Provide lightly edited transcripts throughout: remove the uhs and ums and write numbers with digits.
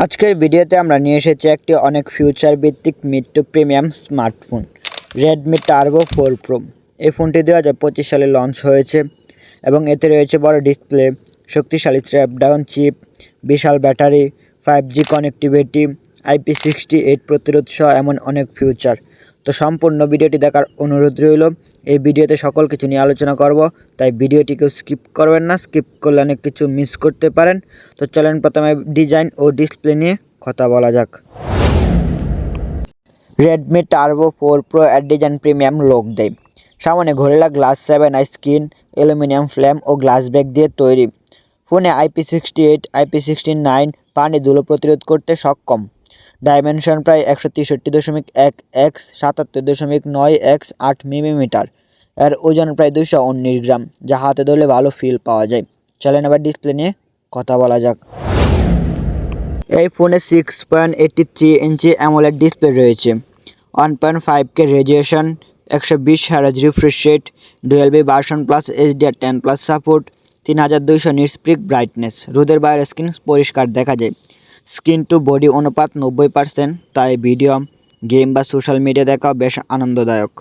আজকের ভিডিওতে আমরা নিয়ে এসেছি একটি অনেক ফিউচার ভিত্তিক mid to premium smartphone Redmi turbo 4 pro. এই ফোনটি 2025 সালে লঞ্চ হয়েছে এবং এতে রয়েছে বড় ডিসপ্লে, শক্তিশালী স্ন্যাপড্রাগন চিপ, বিশাল ব্যাটারি, 5G কানেক্টিভিটি, IP68 প্রতিরোধ সহ এমন অনেক ফিউচার। তো সম্পূর্ণ ভিডিওটি দেখার অনুরোধ রইল। এই ভিডিওতে সকল কিছু নিয়ে আলোচনা করব, তাই ভিডিওটিকেও স্কিপ করবেন না, স্কিপ করলে অনেক কিছু মিস করতে পারেন। তো চলেন প্রথমে ডিজাইন ও ডিসপ্লে নিয়ে কথা বলা যাক। রেডমি টার্বো 4 প্রো এর ডিজাইন প্রিমিয়াম লুক দেয়। সামনে gorilla glass 7i screen, aluminium frame ও গ্লাস ব্যাক দিয়ে তৈরি। ফোনে IP68, IP69 পানি ধুলো প্রতিরোধ করতে সক্ষম। ডাইমেনশন প্রায় 163.1 x 77.9 x 8 মিলিমিটার। এর ওজন প্রায় 219 গ্রাম, যা হাতে ধরলে ভালো ফিল পাওয়া যায়। চলেন এবার ডিসপ্লে নিয়ে কথা বলা যাক। এই ফোনে 6.83 ইঞ্চি অ্যামোলেড ডিসপ্লে রয়েছে, 1.5K resolution, 120 Hz refresh rate, dual version plus HDR10+ support, 3200 nits pick brightness. রোদের বাইরে স্ক্রিন পরিষ্কার দেখা যায়। স্ক্রিন টু বডি অনুপাত 90%, তাই ভিডিও, গেম বা সোশ্যাল মিডিয়া দেখাও বেশ আনন্দদায়ক।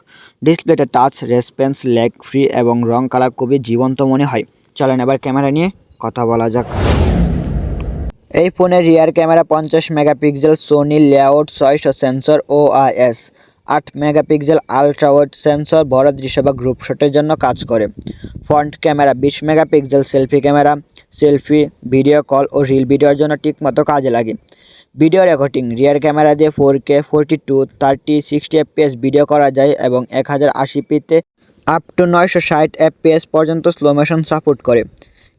ডিসপ্লেটা টাচ রেসপন্স ল্যাগ ফ্রি এবং রং কালার খুবই জীবন্ত মনে হয়। চলেন এবার ক্যামেরা নিয়ে কথা বলা যাক। এই ফোনের rear camera 50 megapixel, Sony layout 600 sensor OIS, 8 megapixel ultra wide sensor বড় দৃশ্য বা গ্রুপ শটের জন্য কাজ করে। Front camera 20 megapixel selfie camera, selfie, video call ও রিল ভিডিওর জন্য ঠিকমতো কাজে লাগে। ভিডিও রেকর্ডিং রিয়ার ক্যামেরা দিয়ে 4K 42, 30, 60 fps ভিডিও করা যায় এবং 1080p-তে আপ টু 960 fps পর্যন্ত স্লো মোশন সাপোর্ট করে।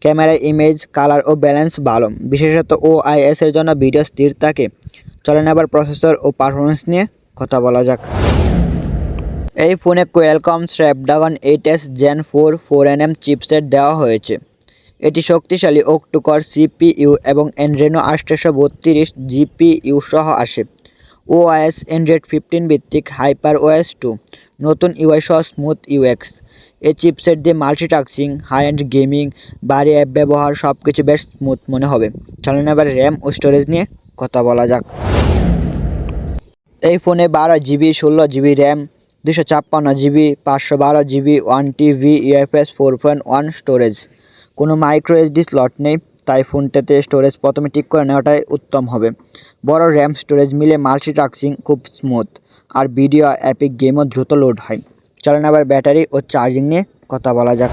ক্যামেরায় ইমেজ, কালার ও ব্যালেন্স ভালো, বিশেষত OIS এর জন্য ভিডিও স্থির থাকে। চলেন আবার প্রসেসর ও পারফরমেন্স নিয়ে কথা বলা যাক। এই ফোনে Qualcomm Snapdragon 8s Gen 4 4nm chipset দেওয়া হয়েছে। এটি শক্তিশালী অক্টো-কোর CPU এবং Adreno 832 GPU সহ আসে। OIS Android 15 ভিত্তিক HyperOS 2, নতুন UI সহ স্মুথ UX। এই চিপসেট দিয়ে মাল্টিটাস্কিং, হাই এন্ড গেমিং, বাড়ি অ্যাপ ব্যবহার সবকিছু বেশ স্মুথ মনে হবে। চলেন এবার র্যাম ও স্টোরেজ নিয়ে কথা বলা যাক। এই ফোনে 12GB, 16GB RAM, 256GB, 512GB 1TB UFS 4.1 storage. কোনো মাইক্রো SD স্লট নেই, তাই ফোনটাতে স্টোরেজ প্রথমে ঠিক করে নেওয়াটাই উত্তম হবে। বড় র্যাম স্টোরেজ মিলে মাল্টিটাস্কিং খুব স্মুথ, আর ভিডিও অ্যাপিক গেমও দ্রুত লোড হয়। চলেন আবার ব্যাটারি ও চার্জিং নিয়ে কথা বলা যাক।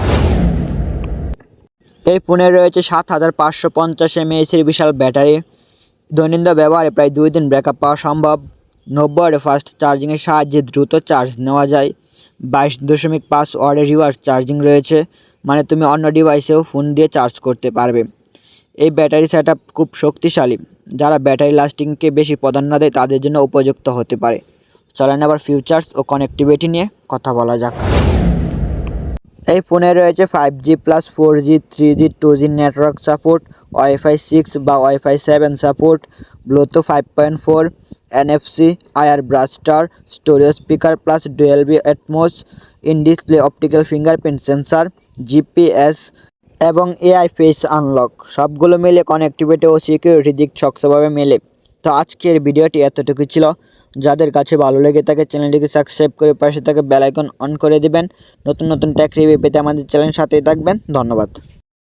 এই ফোনে রয়েছে 7550 mAh এর বিশাল ব্যাটারি। দৈনন্দিন ব্যবহারে প্রায় 2 দিন ব্যাকআপ পাওয়া সম্ভব। 90 ফাস্ট চার্জিংয়ের সাহায্যে দ্রুত চার্জ নেওয়া যায়। 22.5 ওয়াটের রিভার্স চার্জিং রয়েছে, মানে তুমি অন্য ডিভাইসেও ফোন দিয়ে চার্জ করতে পারবে। এই ব্যাটারি সেটআপ খুব শক্তিশালী, যারা ব্যাটারি লাস্টিংকে বেশি প্রাধান্য দেয় তাদের জন্য উপযুক্ত হতে পারে। চলেন আবার ফিচার্স ও কানেক্টিভিটি নিয়ে কথা বলা যাক। এই ফোনে রয়েছে 5G plus 4G, 3G, 2G network support, Wi-Fi 6 বা Wi-Fi 7 support, Bluetooth 5.4, NFC, IR blaster, stereo speaker plus Dolby Atmos, in display optical fingerprint sensor, GPS এবং AI ফেস আনলক। সবগুলো মিলে কানেক্টিভিটি ও সিকিউরিটি দিক শক্তভাবে মেলে। তো আজকের ভিডিওটি এতটুকু ছিল। যাদের কাছে ভালো লেগে থাকে চ্যানেলটিকে সাবস্ক্রাইব করে পাশে থাকে বেল আইকন অন করে দিবেন। নতুন নতুন টেক রিভিউ পেতে আমাদের চ্যানেলের সাথেই থাকবেন। ধন্যবাদ।